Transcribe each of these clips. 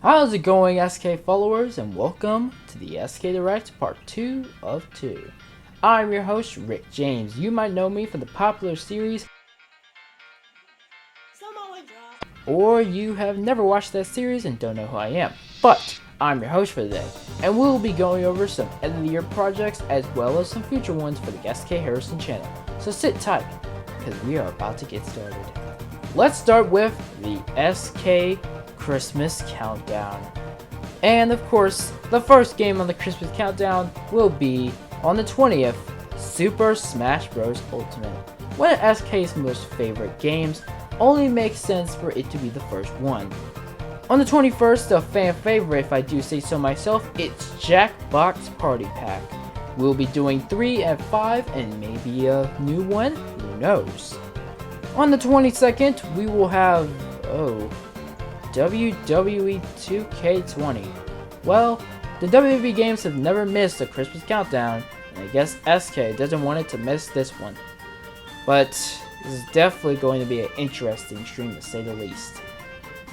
How's it going, SK followers, and welcome to the SK Direct Part 2 of 2. I'm your host, Rick James. You might know me from the popular series, or you have never watched that series and don't know who I am. But I'm your host for today, and we'll be going over some end of the year projects as well as some future ones for the SK Harrison channel. So sit tight, because we are about to get started. Let's start with the SK Christmas Countdown. And of course, the first game on the Christmas Countdown will be on the 20th, Super Smash Bros. Ultimate. One of SK's most favorite games, only makes sense for it to be the first one. On the 21st, a fan favorite if I do say so myself, it's Jackbox Party Pack. We'll be doing 3 and 5 and maybe a new one, who knows. On the 22nd, we will have, WWE 2K20. Well, the WWE games have never missed a Christmas Countdown, and I guess SK doesn't want it to miss this one. But this is definitely going to be an interesting stream to say the least.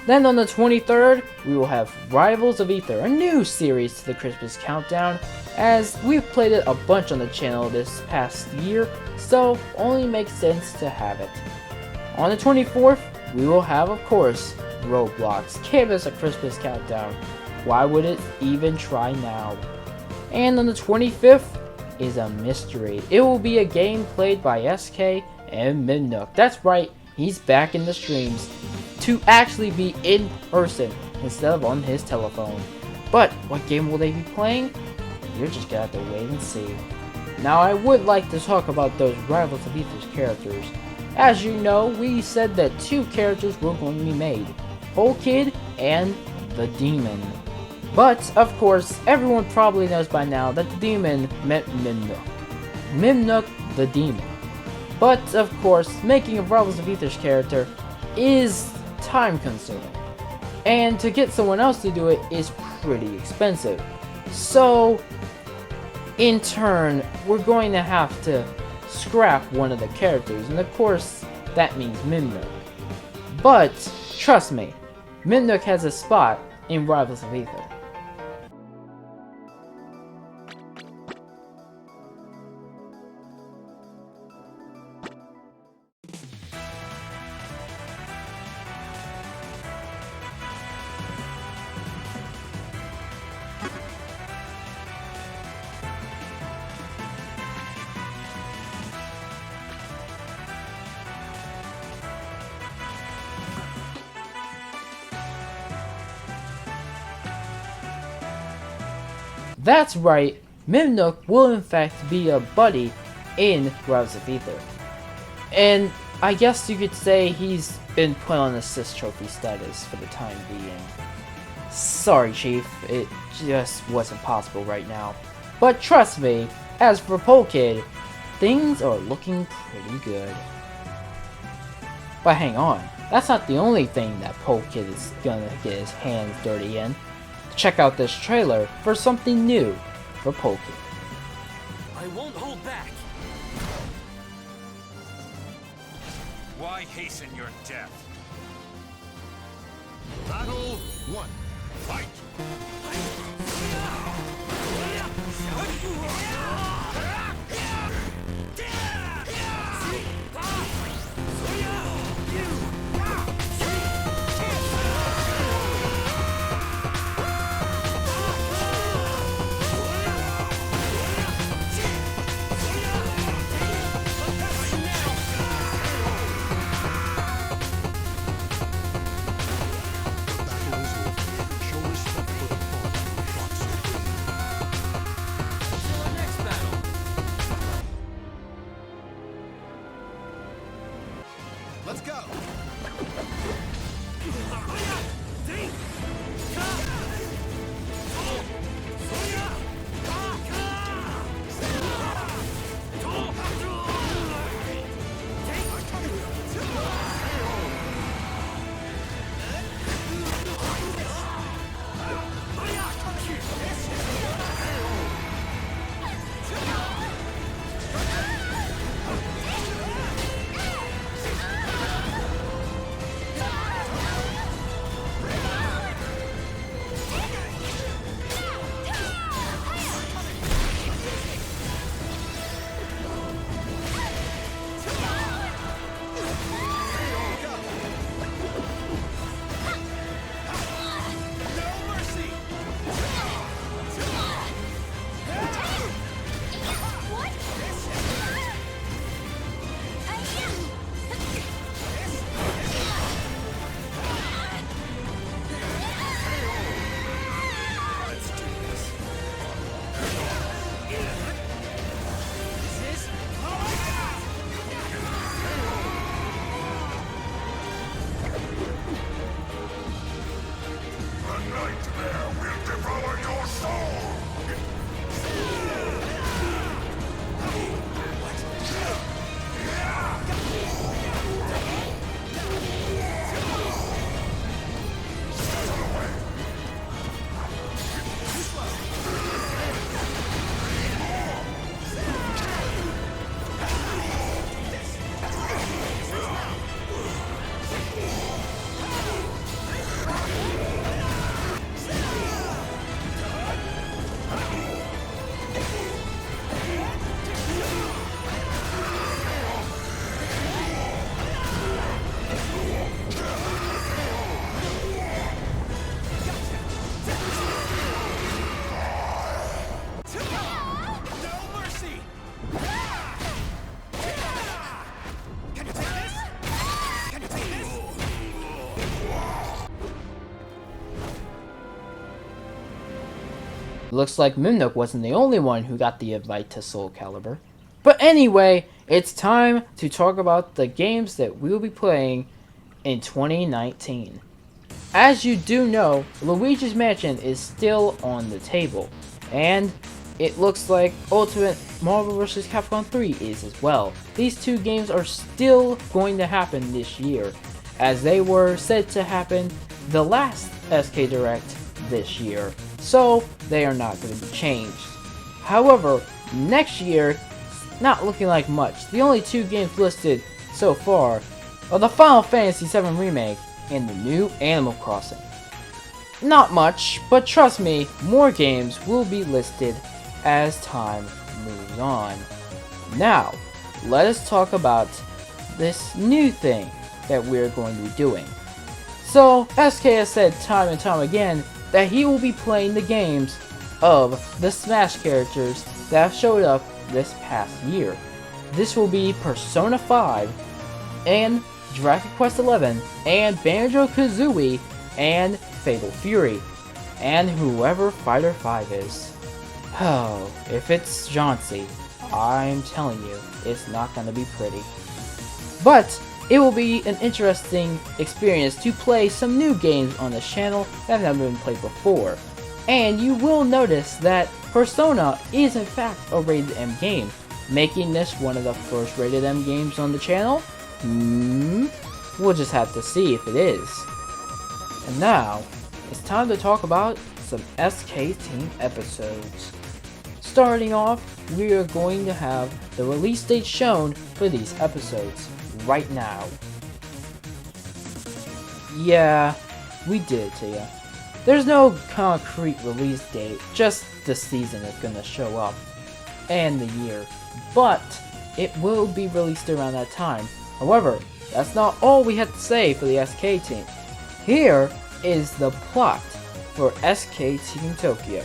Then on the 23rd, we will have Rivals of Aether, a new series to the Christmas Countdown, as we've played it a bunch on the channel this past year, so only makes sense to have it. On the 24th, we will have, of course, Roblox. Give us a Christmas Countdown. Why would it even try now? And on the 25th is a mystery. It will be a game played by SK and Midnook. That's right, he's back in the streams to actually be in person instead of on his telephone. But what game will they be playing? You're just gonna have to wait and see. Now I would like to talk about those Rivals of Aether's characters. As you know, we said that 2 characters were going to be made, Kid and the Demon. But, of course, everyone probably knows by now that the Demon meant Mimnook. Mimnook the Demon. But, of course, making a Rivals of Aether's character is time consuming. And to get someone else to do it is pretty expensive. So, in turn, we're going to have to scrap one of the characters, and of course, that means Mimnook. But, trust me, Mimnook has a spot in Rivals of Aether. That's right, Mimnook will in fact be a buddy in Rivals of Aether. And I guess you could say he's been put on assist trophy status for the time being. Sorry, Chief, it just wasn't possible right now. But trust me, as for Kid, things are looking pretty good. But hang on, that's not the only thing that Kid is gonna get his hands dirty in. Check out this trailer for something new for Kid. I won't hold back. Why hasten your death? Battle 1. Fight! Let's go! looks like Mimnook wasn't the only one who got the invite to Soul Calibur. But anyway, it's time to talk about the games that we'll be playing in 2019. As you do know, Luigi's Mansion is still on the table, and it looks like Ultimate Marvel vs. Capcom 3 is as well. These two games are still going to happen this year, as they were said to happen the last SK Direct this year, so they are not going to be changed. However, next year, not looking like much. The only two games listed so far are the Final Fantasy VII Remake and the new Animal Crossing. Not much, but trust me, more games will be listed as time moves on. Now, let us talk about this new thing that we're going to be doing. So, SK has said time and time again that he will be playing the games of the Smash characters that have showed up this past year. This will be Persona 5 and Dragon Quest XI and Banjo-Kazooie and Fatal Fury and whoever Fighter 5 is. Oh, if it's Johnsy, I'm telling you, it's not gonna be pretty. But it will be an interesting experience to play some new games on this channel that have never been played before. And you will notice that Persona is in fact a rated M game, making this one of the first rated M games on the channel. We'll just have to see if it is. And now, it's time to talk about some SK Team episodes. Starting off, we are going to have the release date shown for these episodes right now. Yeah, we did it to you. There's no concrete release date, just the season is gonna show up, and the year, but it will be released around that time. However, that's not all we have to say for the SK Team. Here is the plot for SK Team Tokyo.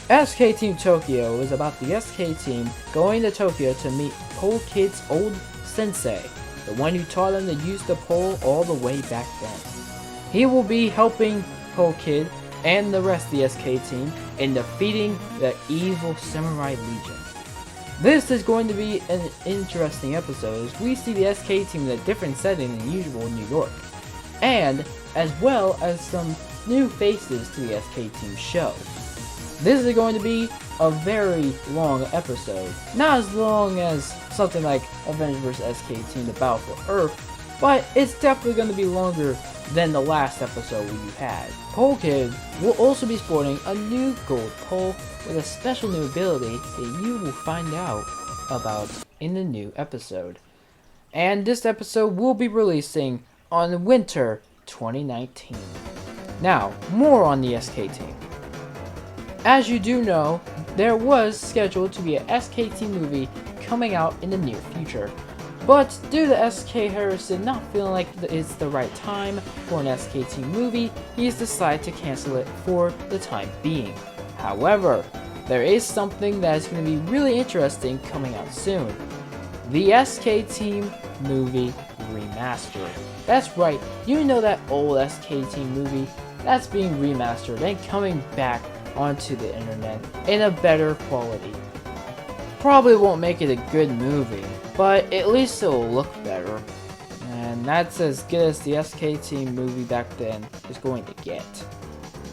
SK Team Tokyo is about the SK Team going to Tokyo to meet Pole Kid's old sensei, the one who taught them to use the pole all the way back then. He will be helping Pole Kid and the rest of the SK Team in defeating the evil Samurai Legion. This is going to be an interesting episode as we see the SK Team in a different setting than usual in New York, and as well as some new faces to the SK Team show. This is going to be a very long episode, not as long as something like Avengers vs. SK Team The Battle for Earth, but it's definitely going to be longer than the last episode we had. Pole Kid will also be sporting a new gold pole with a special new ability that you will find out about in the new episode. And this episode will be releasing on winter 2019. Now, more on the SK Team. As you do know, there was scheduled to be a SK Team movie coming out in the near future. But due to SK Harrison not feeling like it's the right time for an SK Team movie, he's decided to cancel it for the time being. However, there is something that is going to be really interesting coming out soon. The SK Team movie remastered. That's right, you know that old SK Team movie that's being remastered and coming back onto the internet in a better quality. Probably won't make it a good movie, but at least it'll look better. And that's as good as the SK Team movie back then is going to get.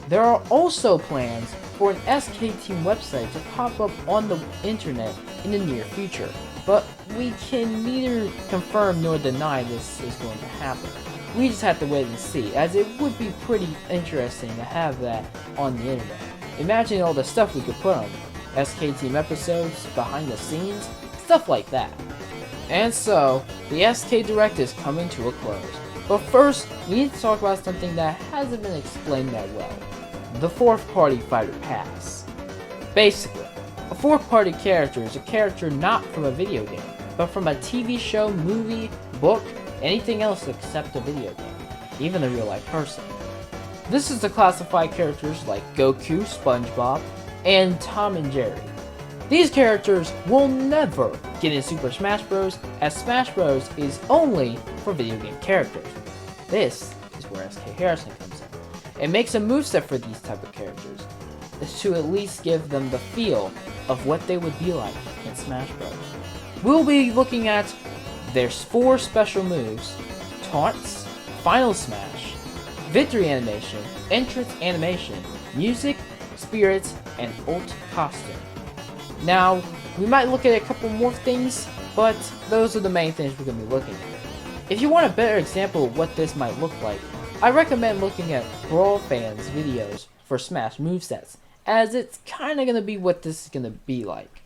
There are also plans for an SK Team website to pop up on the internet in the near future, but we can neither confirm nor deny this is going to happen. We just have to wait and see, as it would be pretty interesting to have that on the internet. Imagine all the stuff we could put on it. SK Team episodes, behind the scenes, stuff like that. And so, the SK Direct is coming to a close. But first, we need to talk about something that hasn't been explained that well. The fourth party fighter pass. Basically, a fourth party character is a character not from a video game, but from a TV show, movie, book, anything else except a video game, even a real life person. This is to classify characters like Goku, SpongeBob, and Tom and Jerry. These characters will never get in Super Smash Bros, as Smash Bros is only for video game characters. This is where SK Harrison comes in. It makes a moveset for these type of characters. to at least give them the feel of what they would be like in Smash Bros. We'll be looking at their 4 special moves, taunts, final smash, victory animation, entrance animation, music, spirits, and ult costume. Now, we might look at a couple more things, but those are the main things we're going to be looking at. If you want a better example of what this might look like, I recommend looking at Brawl Fans videos for Smash movesets, as it's kind of going to be what this is going to be like.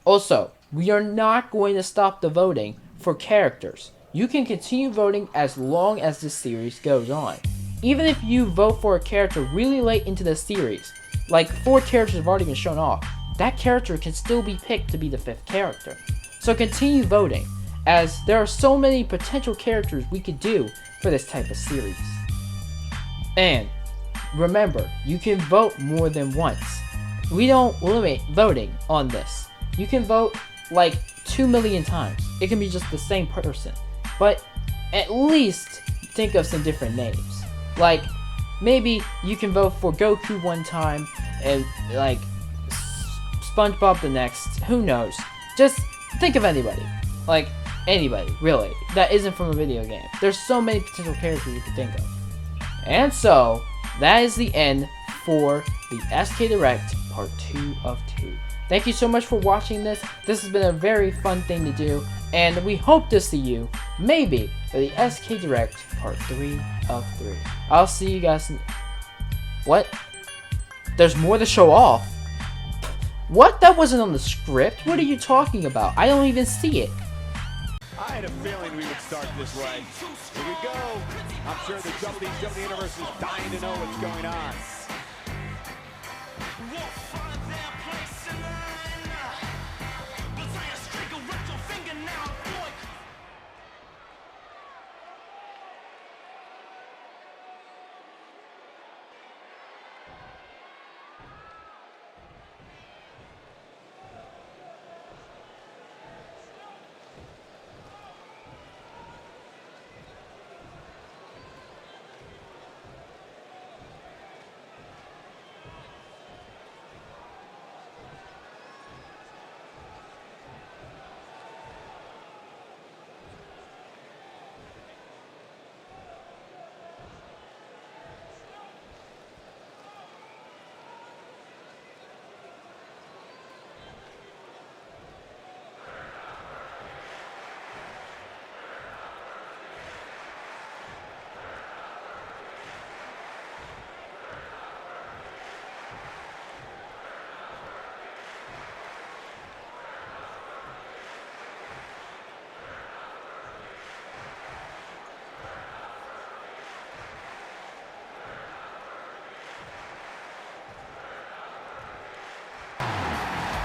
Also, we are not going to stop the voting for characters. You can continue voting as long as the series goes on. Even if you vote for a character really late into the series, like 4 characters have already been shown off, that character can still be picked to be the 5th character. So continue voting, as there are so many potential characters we could do for this type of series. And remember, you can vote more than once. We don't limit voting on this. You can vote like 2 million times. It can be just the same person. But at least think of some different names. Like, maybe you can vote for Goku one time and like SpongeBob the next. Who knows? Just think of anybody. Like, anybody, really. That isn't from a video game. There's so many potential characters you could think of. And so, that is the end for the SK Direct Part 2 of 2. Thank you so much for watching this. This has been a very fun thing to do, and we hope to see you, maybe, for the SK Direct Part 3 of 3. I'll see you guys What? There's more to show off? What? That wasn't on the script? What are you talking about? I don't even see it. I had a feeling we would start this way. Here we go. I'm sure the WWE Universe is dying to know what's going on.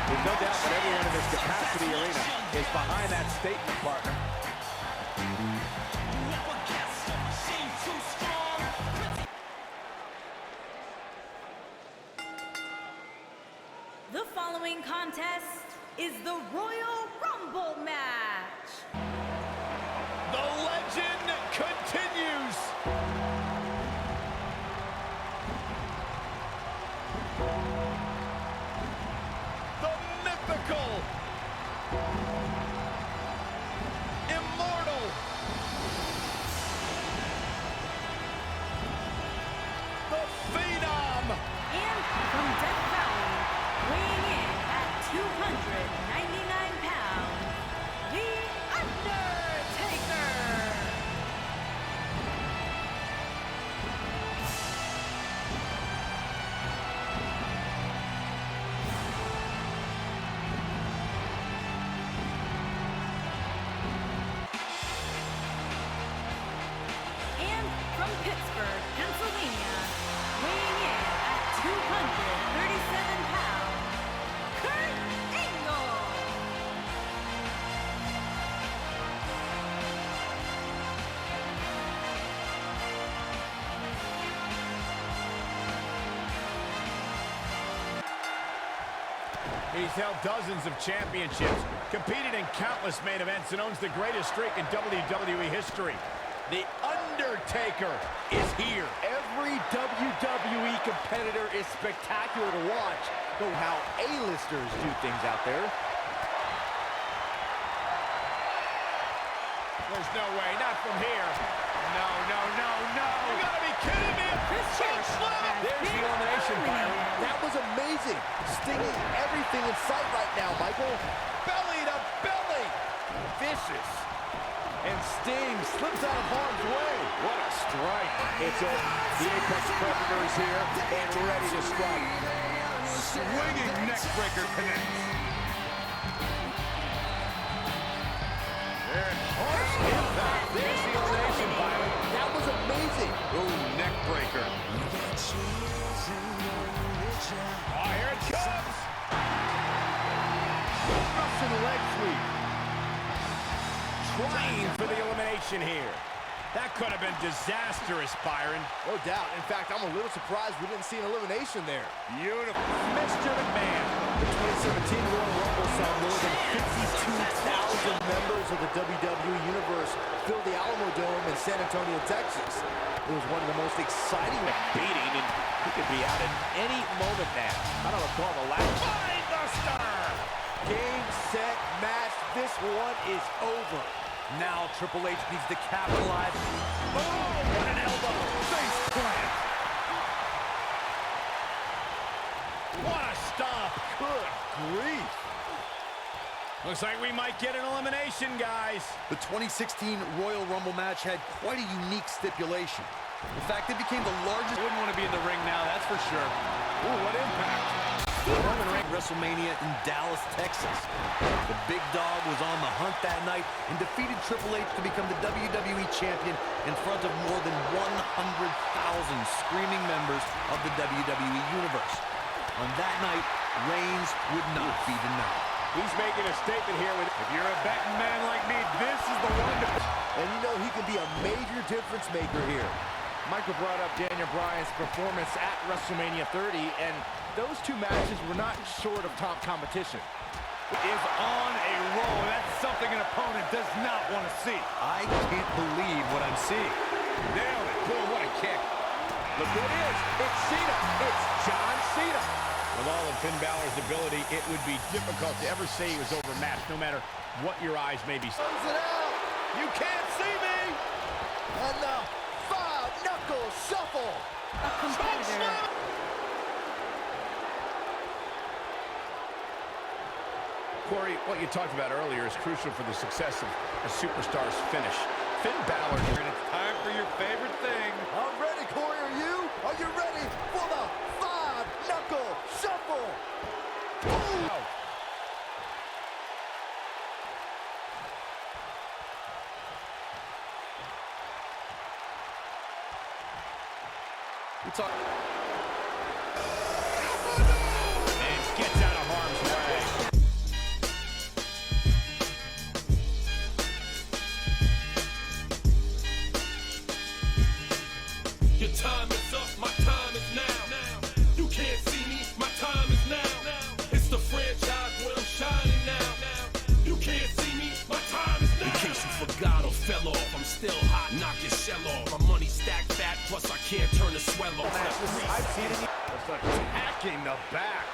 There's no doubt that everyone in this capacity arena is behind that statement, partner. The following contest is the Royal Rumble match. The legend continues. Immortal. The Phenom. And from Death Valley, weighing in at 299 pounds, The Undertaker. From Pittsburgh, Pennsylvania, weighing in at 237 pounds, Kurt Angle. He's held dozens of championships, competed in countless main events, and owns the greatest streak in WWE history. The Undertaker is here. Every WWE competitor is spectacular to watch. Know how A-listers do things out there. There's no way, not from here. No, no, no, no. You gotta be kidding me. There's the elimination, Byron. That was amazing. Stinging everything in sight right now, Michael. Belly to belly. Vicious. And Sting slips out of harm's way. What a strike. It's it. The Apex Predators here and ready to strike. Swinging neck breaker connects. And harsh impact. There's the elimination, Byron. That was amazing. Ooh, neck breaker. Oh, here it comes. Russian leg sweep. Trying for the elimination here. That could have been disastrous, Byron. No doubt. In fact, I'm a little surprised we didn't see an elimination there. Beautiful. Mr. McMahon. The 2017 Royal Rumble saw more than 52,000 members of the WWE Universe fill the Alamo Dome in San Antonio, Texas. It was one of the most exciting beating, and he could be out at any moment now. I don't recall the last. Mindbuster! Game, set, match. This one is over. Now Triple H needs to capitalize. Oh, what an elbow! Face plant! What a stomp! Good grief! Looks like we might get an elimination, guys. The 2016 Royal Rumble match had quite a unique stipulation. In fact, it became the largest. Wouldn't want to be in the ring now, that's for sure. Ooh, what impact! Roman Reigns WrestleMania in Dallas, Texas. The big dog was on the hunt that night and defeated Triple H to become the WWE Champion in front of more than 100,000 screaming members of the WWE Universe. On that night, Reigns would not be denied. He's making a statement here with, If you're a betting man like me, this is the one to... and you know he can be a major difference maker here. Michael brought up Daniel Bryan's performance at WrestleMania 30, and those two matches were not short of top competition. Is on a roll. That's something an opponent does not want to see. I can't believe what I'm seeing. Nailed it. Boom, what a kick. Look who it is. It's Cena. It's John Cena. With all of Finn Balor's ability, it would be difficult to ever say he was overmatched, no matter what your eyes may be. Close it out. You can't see me. And the five-knuckle shuffle. A competitor. Corey, what you talked about earlier is crucial for the success of a superstar's finish. Finn Balor here, and it's time for your favorite thing. I'm ready, Corey. Are you? Are you ready for the five-knuckle shuffle? Boom! We talk. And gets out of harm's way. Your time is up, my time is now. You can't see me, my time is now. It's the franchise where I'm shining now. You can't see me, my time is now. In case you forgot or fell off, I'm still hot, knock your shell off. My money stacked fat, plus I can't turn the swell off. I've seen it. Attacking the back.